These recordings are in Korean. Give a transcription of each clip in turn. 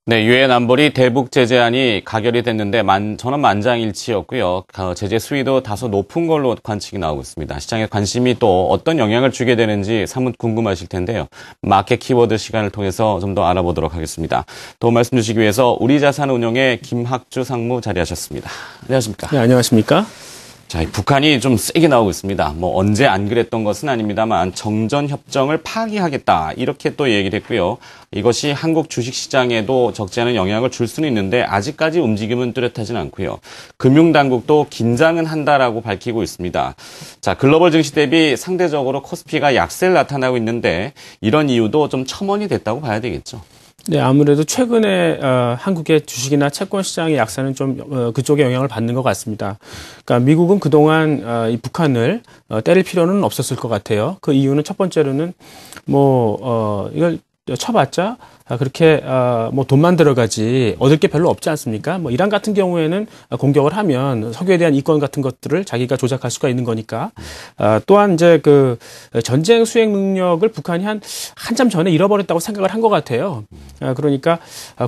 네, 유엔 안보리 대북 제재안이 가결이 됐는데 저는 만장일치였고요. 제재 수위도 다소 높은 걸로 관측이 나오고 있습니다. 시장에 관심이 또 어떤 영향을 주게 되는지 사뭇 궁금하실 텐데요. 마켓 키워드 시간을 통해서 좀 더 알아보도록 하겠습니다. 도움 말씀 주시기 위해서 우리자산운용의 김학주 상무 자리하셨습니다. 안녕하십니까? 네, 안녕하십니까? 자, 북한이 좀 세게 나오고 있습니다. 언제 안 그랬던 것은 아닙니다만 정전협정을 파기하겠다 이렇게 또 얘기를 했고요. 이것이 한국 주식시장에도 적지 않은 영향을 줄 수는 있는데 아직까지 움직임은 뚜렷하진 않고요. 금융당국도 긴장은 한다라고 밝히고 있습니다. 자, 글로벌 증시 대비 상대적으로 코스피가 약세를 나타나고 있는데 이런 이유도 좀 첨언이 됐다고 봐야 되겠죠. 네, 아무래도 최근에 한국의 주식이나 채권 시장의 약세는 좀 그쪽에 영향을 받는 것 같습니다. 그러니까 미국은 그동안 이 북한을 때릴 필요는 없었을 것 같아요. 그 이유는 첫 번째로는 이걸 쳐봤자 그렇게 돈만 들어가지 얻을 게 별로 없지 않습니까? 이란 같은 경우에는 공격을 하면 석유에 대한 이권 같은 것들을 자기가 조작할 수가 있는 거니까. 또한 이제 그 전쟁 수행 능력을 북한이 한참 전에 잃어버렸다고 생각을 한 것 같아요. 그러니까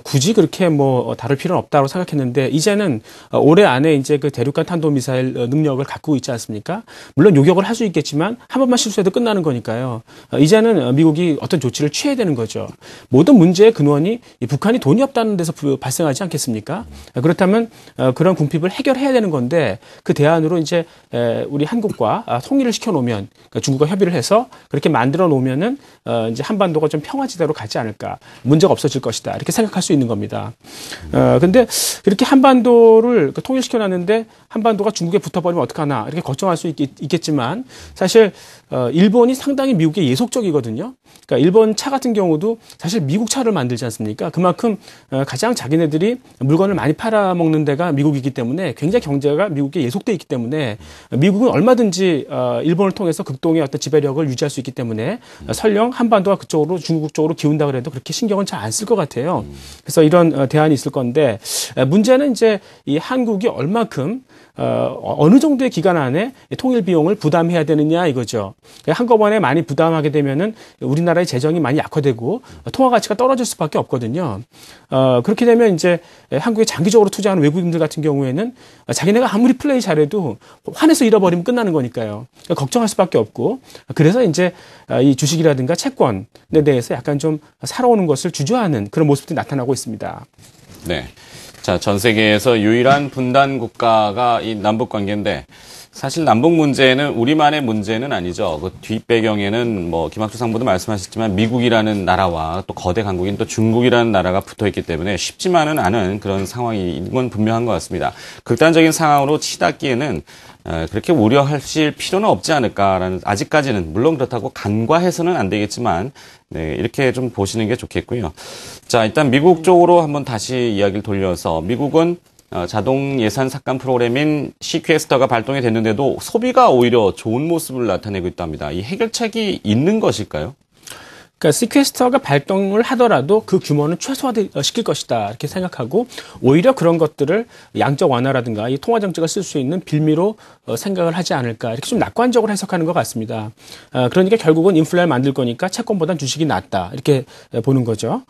굳이 그렇게 다룰 필요는 없다고 생각했는데 이제는 올해 안에 이제 그 대륙간 탄도미사일 능력을 갖고 있지 않습니까? 물론 요격을 할 수 있겠지만 한 번만 실수해도 끝나는 거니까요. 이제는 미국이 어떤 조치를 취해야 되는 거죠. 모든 문제의 근원이 북한이 돈이 없다는 데서 발생하지 않겠습니까? 그렇다면 그런 궁핍을 해결해야 되는 건데 그 대안으로 이제 우리 한국과 통일을 시켜놓으면 그러니까 중국과 협의를 해서 그렇게 만들어 놓으면은 이제 한반도가 좀 평화지대로 가지 않을까, 문제가 없어질 것이다 이렇게 생각할 수 있는 겁니다. 근데 이렇게 한반도를 통일시켜놨는데 한반도가 중국에 붙어버리면 어떡하나 이렇게 걱정할 수 있겠지만 사실 일본이 상당히 미국에 예속적이거든요. 그러니까 일본 차 같은 경우도 사실 미국 차를 만들지 않습니까? 그만큼 가장 자기네들이 물건을 많이 팔아먹는 데가 미국이기 때문에 굉장히 경제가 미국에 예속돼 있기 때문에 미국은 얼마든지 일본을 통해서 극동의 어떤 지배력을 유지할 수 있기 때문에 설령 한반도가 그쪽으로 중국 쪽으로 기운다 그래도 그렇게 신경은 잘 안 쓸 것 같아요. 그래서 이런 대안이 있을 건데 문제는 이제 이 한국이 얼마큼 어느 정도의 기간 안에 통일 비용을 부담해야 되느냐 이거죠. 한꺼번에 많이 부담하게 되면은 우리나라의 재정이 많이 약화되고 통화 가치가 떨어질 수밖에 없거든요. 그렇게 되면 이제 한국에 장기적으로 투자하는 외국인들 같은 경우에는 자기네가 아무리 플레이 잘해도 환해서 잃어버리면 끝나는 거니까요. 걱정할 수밖에 없고 그래서 이제 이 주식이라든가 채권에 대해서 약간 좀 살아오는 것을 주저하는 그런 모습들이 나타나고 있습니다. 네. 자, 전 세계에서 유일한 분단 국가가 이 남북 관계인데 사실 남북 문제는 우리만의 문제는 아니죠. 그 뒷배경에는 김학주 상무도 말씀하셨지만 미국이라는 나라와 또 거대 강국인 또 중국이라는 나라가 붙어 있기 때문에 쉽지만은 않은 그런 상황인 건 분명한 것 같습니다. 극단적인 상황으로 치닫기에는 그렇게 우려하실 필요는 없지 않을까라는 아직까지는 물론 그렇다고 간과해서는 안 되겠지만 네, 이렇게 좀 보시는 게 좋겠고요. 자, 일단 미국 쪽으로 한번 다시 이야기를 돌려서 미국은 자동 예산 삭감 프로그램인 시퀘스터가 발동이 됐는데도 소비가 오히려 좋은 모습을 나타내고 있답니다. 이 해결책이 있는 것일까요? 그러니까 시퀘스터가 발동을 하더라도 그 규모는 최소화시킬 것이다 이렇게 생각하고 오히려 그런 것들을 양적 완화라든가 이 통화 정책을 쓸 수 있는 빌미로 생각을 하지 않을까 이렇게 좀 낙관적으로 해석하는 것 같습니다. 그러니까 결국은 인플레를 만들 거니까 채권보단 주식이 낫다 이렇게 보는 거죠.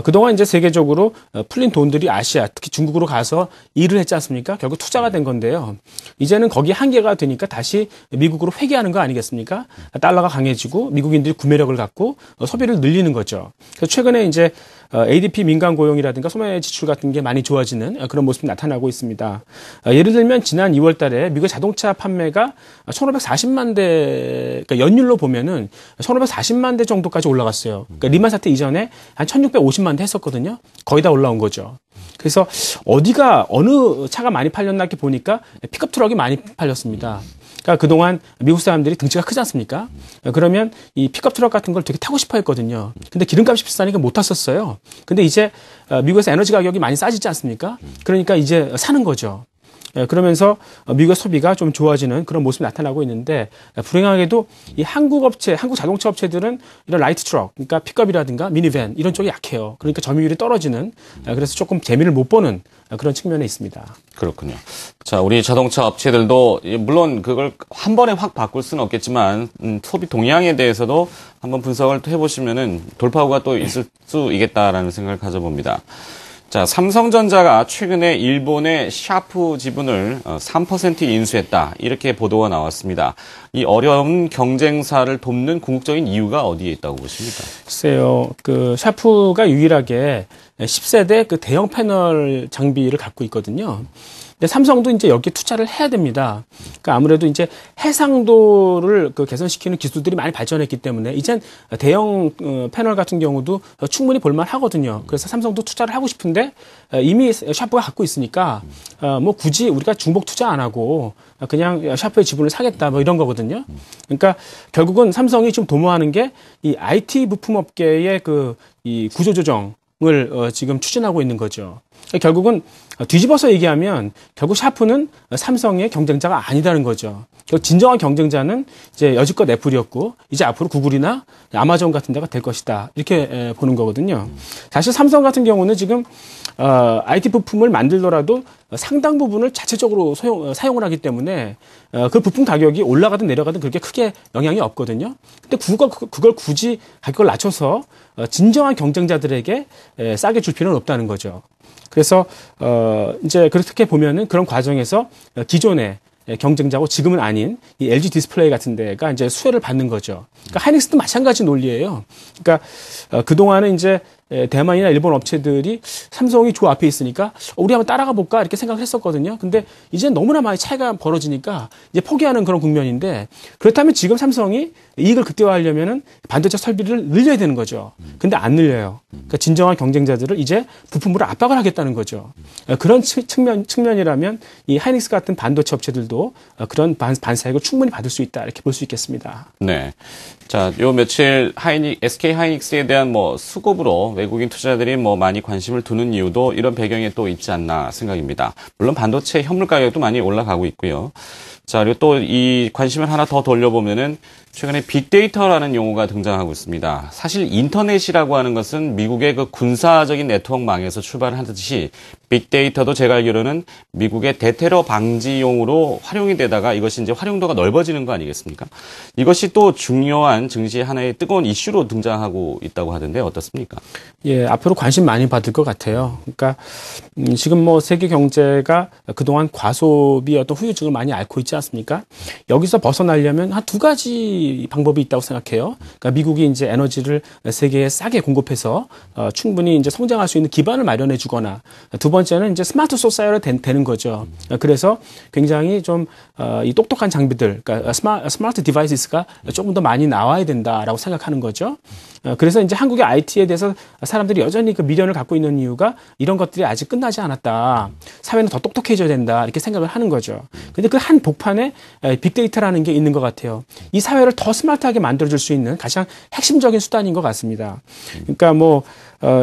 그동안 이제 세계적으로 풀린 돈들이 아시아 특히 중국으로 가서 일을 했지 않습니까? 결국 투자가 된 건데요. 이제는 거기 한계가 되니까 다시 미국으로 회귀하는 거 아니겠습니까? 달러가 강해지고 미국인들이 구매력을 갖고 소비를 늘리는 거죠. 그래서 최근에 이제 ADP 민간 고용이라든가 소매 지출 같은 게 많이 좋아지는 그런 모습이 나타나고 있습니다. 예를 들면 지난 2월 달에 미국 자동차 판매가 1,540만 대, 그러니까 연율로 보면은 1,540만 대 정도까지 올라갔어요. 그러니까 리만 사태 이전에 한 1,650만 대 했었거든요. 거의 다 올라온 거죠. 그래서 어디가 어느 차가 많이 팔렸나 이렇게 보니까 픽업 트럭이 많이 팔렸습니다. 그러니까 그동안 미국 사람들이 등치가 크지 않습니까? 그러면 이 픽업 트럭 같은 걸 되게 타고 싶어 했거든요. 근데 기름값이 비싸니까 못 탔었어요. 근데 이제 미국에서 에너지 가격이 많이 싸지지 않습니까? 그러니까 이제 사는 거죠. 그러면서 미국의 소비가 좀 좋아지는 그런 모습이 나타나고 있는데 불행하게도 이 한국 자동차 업체들은 이런 라이트 트럭, 그러니까 픽업이라든가 미니밴 이런 쪽이 약해요. 그러니까 점유율이 떨어지는 그래서 조금 재미를 못 보는 그런 측면에 있습니다. 그렇군요. 자, 우리 자동차 업체들도 물론 그걸 한 번에 확 바꿀 수는 없겠지만 소비 동향에 대해서도 한번 분석을 해보시면은 돌파구가 또 있을 수 있겠다라는 생각을 가져봅니다. 자, 삼성전자가 최근에 일본의 샤프 지분을 3% 인수했다. 이렇게 보도가 나왔습니다. 이 어려운 경쟁사를 돕는 궁극적인 이유가 어디에 있다고 보십니까? 글쎄요, 그 샤프가 유일하게 10세대 그 대형 패널 장비를 갖고 있거든요. 근데 삼성도 이제 여기에 투자를 해야 됩니다. 그러니까 아무래도 이제 해상도를 그 개선시키는 기술들이 많이 발전했기 때문에 이젠 대형 패널 같은 경우도 충분히 볼만 하거든요. 그래서 삼성도 투자를 하고 싶은데 이미 샤프가 갖고 있으니까 뭐 굳이 우리가 중복 투자 안 하고 그냥 샤프의 지분을 사겠다 뭐 이런 거거든요. 그러니까 결국은 삼성이 좀 도모하는 게 이 IT 부품 업계의 그 이 구조 조정을 지금 추진하고 있는 거죠. 결국은 뒤집어서 얘기하면 결국 샤프는 삼성의 경쟁자가 아니다는 거죠. 진정한 경쟁자는 이제 여지껏 애플이었고 이제 앞으로 구글이나 아마존 같은 데가 될 것이다. 이렇게 보는 거거든요. 사실 삼성 같은 경우는 지금 IT 부품을 만들더라도 상당 부분을 자체적으로 사용을 하기 때문에 그 부품 가격이 올라가든 내려가든 그렇게 크게 영향이 없거든요. 근데 그걸 굳이 가격을 낮춰서 진정한 경쟁자들에게 싸게 줄 필요는 없다는 거죠. 그래서 이제 그렇게 보면은 그런 과정에서 기존의 경쟁자고 지금은 아닌 이 LG 디스플레이 같은 데가 이제 수혜를 받는 거죠. 그러니까 하이닉스도 마찬가지 논리예요. 그러니까 그동안은 이제 대만이나 일본 업체들이 삼성이 조 앞에 있으니까 우리 한번 따라가 볼까 이렇게 생각을 했었거든요. 근데 이제 너무나 많이 차이가 벌어지니까 이제 포기하는 그런 국면인데 그렇다면 지금 삼성이 이익을 극대화하려면은 반도체 설비를 늘려야 되는 거죠. 근데 안 늘려요. 그러니까 진정한 경쟁자들을 이제 부품으로 압박을 하겠다는 거죠. 그런 측면이라면 이 하이닉스 같은 반도체 업체들도 그런 반사익을 충분히 받을 수 있다 이렇게 볼 수 있겠습니다. 네. 자, 요 며칠 SK 하이닉스에 대한 뭐 수급으로 외국인 투자들이 뭐 많이 관심을 두는 이유도 이런 배경에 또 있지 않나 생각입니다. 물론 반도체 현물 가격도 많이 올라가고 있고요. 자, 그리고 또 이 관심을 하나 더 돌려보면은 최근에 빅데이터라는 용어가 등장하고 있습니다. 사실 인터넷이라고 하는 것은 미국의 그 군사적인 네트워크망에서 출발하듯이 빅데이터도 제가 알기로는 미국의 대테러 방지용으로 활용이 되다가 이것이 이제 활용도가 넓어지는 거 아니겠습니까? 이것이 또 중요한 증시의 하나의 뜨거운 이슈로 등장하고 있다고 하던데 어떻습니까? 예, 앞으로 관심 많이 받을 것 같아요. 그러니까 지금 뭐 세계 경제가 그동안 과소비 어떤 후유증을 많이 앓고 있지 않습니까? 여기서 벗어나려면 한 두 가지 방법이 있다고 생각해요. 그러니까 미국이 이제 에너지를 세계에 싸게 공급해서 충분히 이제 성장할 수 있는 기반을 마련해 주거나 두 번째는 이제 스마트 소사이어가 되는 거죠. 그래서 굉장히 좀 이 똑똑한 장비들, 그러니까 스마트 디바이스가 조금 더 많이 나와야 된다라고 생각하는 거죠. 그래서 이제 한국의 IT에 대해서 사람들이 여전히 그 미련을 갖고 있는 이유가 이런 것들이 아직 끝나지 않았다. 사회는 더 똑똑해져야 된다. 이렇게 생각을 하는 거죠. 근데 그 한 복판에 빅데이터라는 게 있는 것 같아요. 이 사회를 더 스마트하게 만들어줄 수 있는 가장 핵심적인 수단인 것 같습니다. 그러니까 뭐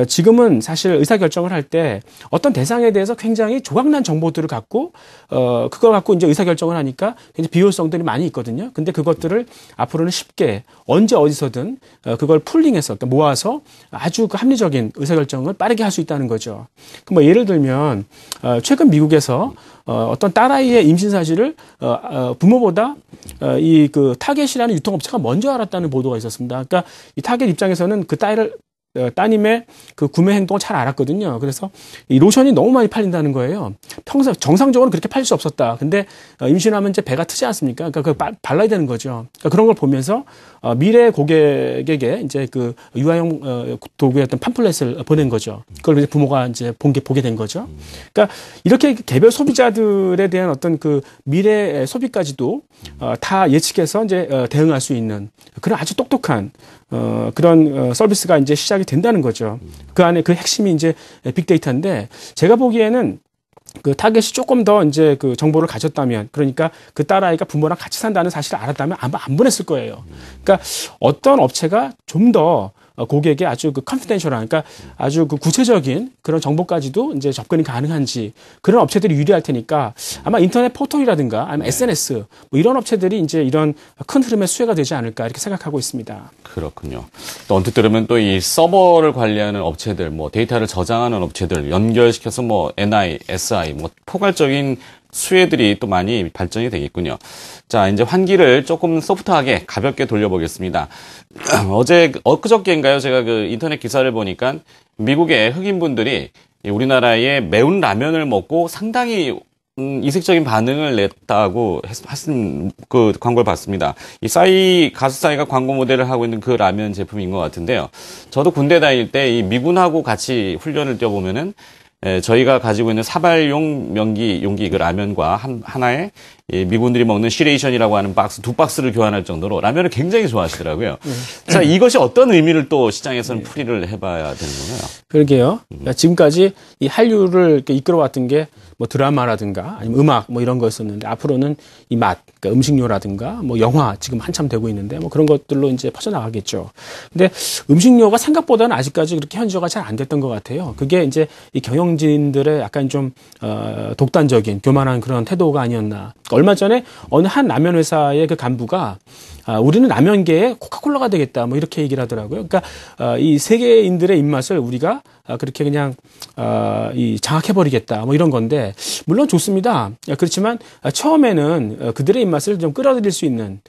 지금은 사실 의사결정을 할 때 어떤 대상에 대해서 굉장히 조각난 정보들을 갖고 그걸 갖고 이제 의사결정을 하니까 굉장히 비효율성들이 많이 있거든요. 근데 그것들을 앞으로는 쉽게 언제 어디서든 그걸 풀링해서 그러니까 모아서 아주 그 합리적인 의사결정을 빠르게 할 수 있다는 거죠. 뭐 예를 들면 최근 미국에서 어떤 딸아이의 임신 사실을 부모보다 이 그 타겟이라는 유통업체가 먼저 알았다는 보도가 있었습니다. 그러니까 이 타겟 입장에서는 그 따님의 그 구매 행동을 잘 알았거든요. 그래서 이 로션이 너무 많이 팔린다는 거예요. 평소 정상적으로 그렇게 팔릴 수 없었다. 근데 임신하면 이제 배가 트지 않습니까? 그러니까 그걸 발라야 되는 거죠. 그러니까 그런 걸 보면서 미래 고객에게 이제 그 유아용 도구의 어떤 팜플렛을 보낸 거죠. 그걸 이제 부모가 이제 보게 된 거죠. 그러니까 이렇게 개별 소비자들에 대한 어떤 그 미래 소비까지도 다 예측해서 이제 대응할 수 있는 그런 아주 똑똑한 그런 서비스가 이제 시작이 된다는 거죠. 그 안에 그 핵심이 이제 빅데이터인데 제가 보기에는 그 타겟이 조금 더 이제 그 정보를 가졌다면 그러니까 그 딸아이가 부모랑 같이 산다는 사실을 알았다면 아마 안 보냈을 거예요. 그러니까 어떤 업체가 좀 더 고객의 아주 그 컨피덴셜한, 그러니까 아주 그 구체적인 그런 정보까지도 이제 접근이 가능한지 그런 업체들이 유리할 테니까 아마 인터넷 포털이라든가 아니면 SNS 뭐 이런 업체들이 이제 이런 큰 흐름의 수혜가 되지 않을까 이렇게 생각하고 있습니다. 그렇군요. 또 언뜻 들으면 또 이 서버를 관리하는 업체들, 뭐 데이터를 저장하는 업체들 연결시켜서 뭐 NI, SI, 뭐 포괄적인 수혜들이 또 많이 발전이 되겠군요. 자, 이제 환기를 조금 소프트하게 가볍게 돌려보겠습니다. 엊그저께인가요? 제가 그 인터넷 기사를 보니까 미국의 흑인분들이 우리나라의 매운 라면을 먹고 상당히 이색적인 반응을 냈다고 했은 그 광고를 봤습니다. 이 가수 싸이가 광고 모델을 하고 있는 그 라면 제품인 것 같은데요. 저도 군대 다닐 때 이 미군하고 같이 훈련을 뛰어보면은 저희가 가지고 있는 사발용 용기 그 라면과 하나에 미군들이 먹는 시레이션이라고 하는 두 박스를 교환할 정도로 라면을 굉장히 좋아하시더라고요. 자, 이것이 어떤 의미를 또 시장에서는 풀이를 해봐야 되는 건가요? 그러게요. 그러니까 지금까지 이 한류를 이렇게 이끌어왔던 게 뭐 드라마라든가 아니면 음악 뭐 이런 거였었는데 앞으로는 이 맛, 그러니까 음식료라든가 뭐 영화 지금 한참 되고 있는데 뭐 그런 것들로 이제 퍼져나가겠죠. 근데 음식료가 생각보다는 아직까지 그렇게 현지화가 잘 안 됐던 것 같아요. 그게 이제 이 경영진들의 약간 좀 독단적인 교만한 그런 태도가 아니었나. 그러니까 얼마 전에 어느 한 라면 회사의 그 간부가 우리는 라면계에 코카콜라가 되겠다 뭐 이렇게 얘기를 하더라고요. 그러니까 이 세계인들의 입맛을 우리가 그렇게 그냥 이 장악해버리겠다 뭐 이런 건데 물론 좋습니다. 그렇지만 처음에는 그들의 입맛을 좀 끌어들일 수 있는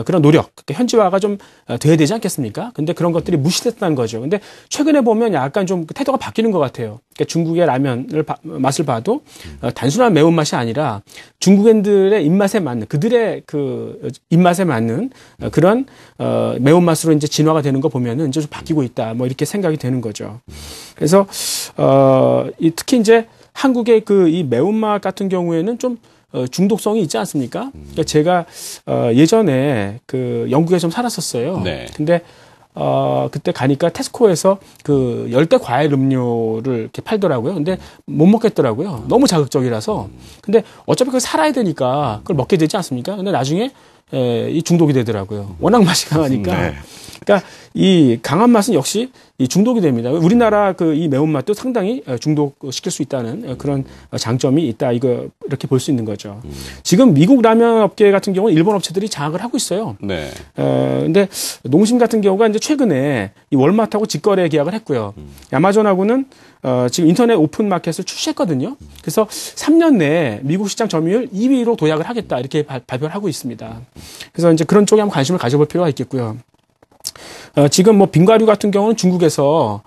그런 노력, 현지화가 좀 돼야 되지 않겠습니까? 근데 그런 것들이 무시됐다는 거죠. 근데 최근에 보면 약간 좀 태도가 바뀌는 것 같아요. 그러니까 중국의 라면을 맛을 봐도 단순한 매운맛이 아니라 중국인들의 입맛에 맞는, 그들의 그 입맛에 맞는 그런 매운맛으로 이제 진화가 되는 거 보면은 이제 좀 바뀌고 있다. 뭐 이렇게 생각이 되는 거죠. 그래서 특히 이제 한국의 그 이 매운맛 같은 경우에는 좀 중독성이 있지 않습니까? 그러니까 제가 예전에 그 영국에 좀 살았었어요. 네. 근데 그때 가니까 테스코에서 그 열대 과일 음료를 이렇게 팔더라고요. 근데 못 먹겠더라고요. 너무 자극적이라서. 근데 어차피 그걸 살아야 되니까 그걸 먹게 되지 않습니까? 근데 나중에 이 중독이 되더라고요. 워낙 맛이 강하니까. 네. 그러니까 이 강한 맛은 역시 이 중독이 됩니다. 우리나라 그 이 매운맛도 상당히 중독시킬 수 있다는 그런 장점이 있다. 이렇게 볼 수 있는 거죠. 지금 미국 라면 업계 같은 경우는 일본 업체들이 장악을 하고 있어요. 네. 근데 농심 같은 경우가 이제 최근에 이 월마트하고 직거래 계약을 했고요. 아마존하고는 지금 인터넷 오픈 마켓을 출시했거든요. 그래서 3년 내에 미국 시장 점유율 2위로 도약을 하겠다. 이렇게 발표를 하고 있습니다. 그래서 이제 그런 쪽에 한번 관심을 가져볼 필요가 있겠고요. 지금 뭐 빙과류 같은 경우는 중국에서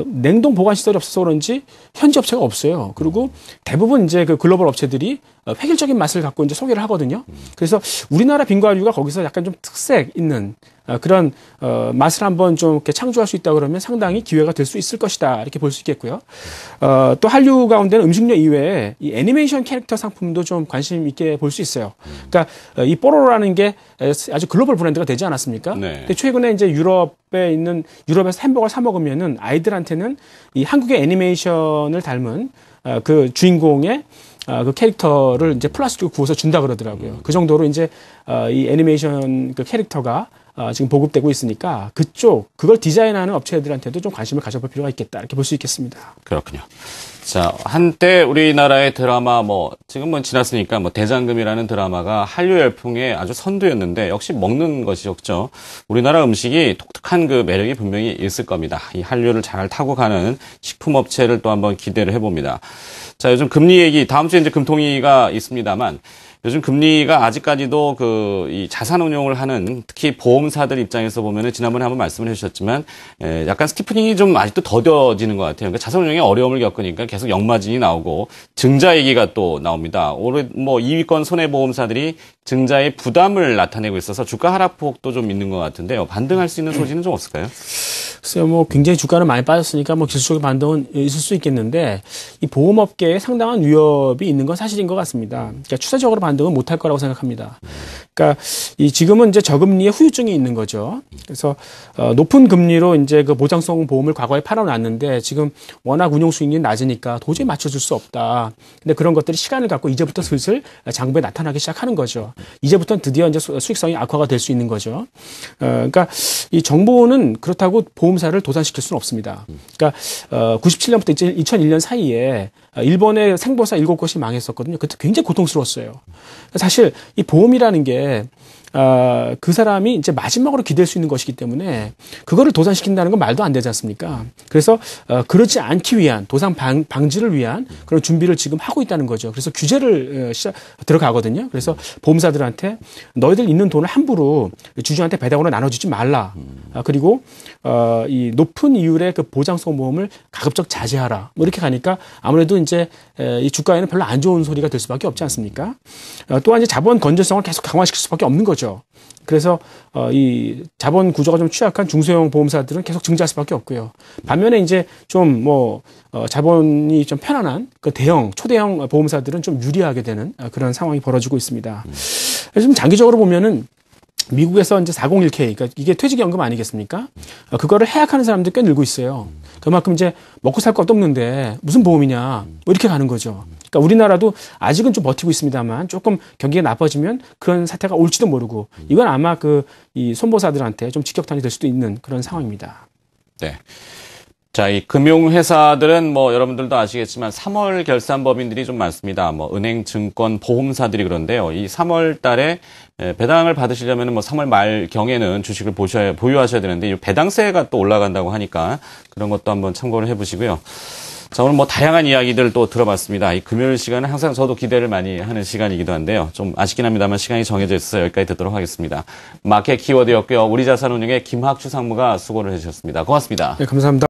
냉동 보관 시설이 없어서 그런지 현지 업체가 없어요. 그리고 대부분 이제 그 글로벌 업체들이 획일적인 맛을 갖고 이제 소개를 하거든요. 그래서 우리나라 빙과류가 거기서 약간 좀 특색 있는 그런 맛을 한번 좀 이렇게 창조할 수 있다 그러면 상당히 기회가 될 수 있을 것이다 이렇게 볼 수 있겠고요. 또 한류 가운데는 음식료 이외에 이 애니메이션 캐릭터 상품도 좀 관심 있게 볼 수 있어요. 그러니까 이 뽀로로라는 게 아주 글로벌 브랜드가 되지 않았습니까? 네. 근데 최근에 이제 유럽에서 햄버거 사 먹으면은 아이들한테는 이 한국의 애니메이션을 닮은 그 주인공의 그 캐릭터를 이제 플라스틱으로 구워서 준다 그러더라고요. 그 정도로 이제 이 애니메이션 그 캐릭터가 지금 보급되고 있으니까 그걸 디자인하는 업체들한테도 좀 관심을 가져볼 필요가 있겠다. 이렇게 볼 수 있겠습니다. 그렇군요. 자, 한때 우리나라의 드라마 지금은 지났으니까 대장금이라는 드라마가 한류 열풍의 아주 선두였는데 역시 먹는 것이었죠. 우리나라 음식이 독특한 그 매력이 분명히 있을 겁니다. 이 한류를 잘 타고 가는 식품업체를 또 한번 기대를 해봅니다. 자, 요즘 금리 얘기, 다음 주에 이제 금통위가 있습니다만 요즘 금리가 아직까지도 이 자산운용을 하는 특히 보험사들 입장에서 보면은 지난번에 한번 말씀을 해주셨지만 약간 스티프닝이 좀 아직도 더뎌지는 것 같아요. 그러니까 자산운용에 어려움을 겪으니까 계속 역마진이 나오고 증자 얘기가 또 나옵니다. 올해 2위권 손해보험사들이 증자의 부담을 나타내고 있어서 주가 하락폭도 좀 있는 것 같은데요. 반등할 수 있는 소지는 좀 없을까요? 글쎄요, 굉장히 주가는 많이 빠졌으니까 기술적인 반등은 있을 수 있겠는데 이 보험업계에 상당한 위협이 있는 건 사실인 것 같습니다. 그러니까 추세적으로 반등은 못할 거라고 생각합니다. 그러니까 지금은 이제 저금리에 후유증이 있는 거죠. 그래서 높은 금리로 이제 그 보장성 보험을 과거에 팔아놨는데 지금 워낙 운용 수익률이 낮으니까 도저히 맞춰줄 수 없다. 근데 그런 것들이 시간을 갖고 이제부터 슬슬 장부에 나타나기 시작하는 거죠. 이제부터는 드디어 이제 수익성이 악화가 될 수 있는 거죠. 그러니까 이 정부는 그렇다고 보험 보험사를 도산시킬 수는 없습니다. 그러니까 97년부터 2001년 사이에 일본의 생보사 7곳이 망했었거든요. 그때 굉장히 고통스러웠어요. 사실 이 보험이라는 게 그 사람이 이제 마지막으로 기댈 수 있는 것이기 때문에 그거를 도산시킨다는 건 말도 안 되지 않습니까? 그래서 그렇지 않기 위한 도산 방지를 위한 그런 준비를 지금 하고 있다는 거죠. 그래서 규제를 들어가거든요. 그래서 보험사들한테 너희들 있는 돈을 함부로 주주한테 배당으로 나눠주지 말라. 그리고 이 높은 이율의 그 보장성 보험을 가급적 자제하라. 뭐 이렇게 가니까 아무래도 이제 이 주가에는 별로 안 좋은 소리가 될 수밖에 없지 않습니까? 또한 이제 자본 건전성을 계속 강화시킬 수밖에 없는 거죠. 그래서 이 자본 구조가 좀 취약한 중소형 보험사들은 계속 증자할 수밖에 없고요. 반면에 이제 좀 자본이 좀 편안한 그 초대형 보험사들은 좀 유리하게 되는 그런 상황이 벌어지고 있습니다. 좀 장기적으로 보면은 미국에서 이제 401k, 그러니까 이게 퇴직연금 아니겠습니까? 그거를 해약하는 사람들이 꽤 늘고 있어요. 그만큼 이제 먹고 살 것도 없는데 무슨 보험이냐, 뭐 이렇게 가는 거죠. 그러니까 우리나라도 아직은 좀 버티고 있습니다만 조금 경기가 나빠지면 그런 사태가 올지도 모르고 이건 아마 이 손보사들한테 좀 직격탄이 될 수도 있는 그런 상황입니다. 네. 자, 이 금융회사들은 여러분들도 아시겠지만 3월 결산 법인들이 좀 많습니다. 은행, 증권, 보험사들이 그런데요. 이 3월 달에 배당을 받으시려면 3월 말 경에는 주식을 보유하셔야 되는데 이 배당세가 또 올라간다고 하니까 그런 것도 한번 참고를 해보시고요. 자, 오늘 다양한 이야기들 또 들어봤습니다. 이 금요일 시간은 항상 저도 기대를 많이 하는 시간이기도 한데요. 좀 아쉽긴 합니다만 시간이 정해져 있어서 여기까지 듣도록 하겠습니다. 마켓 키워드였고요. 우리자산운용의 김학주 상무가 수고를 해주셨습니다. 고맙습니다. 네, 감사합니다.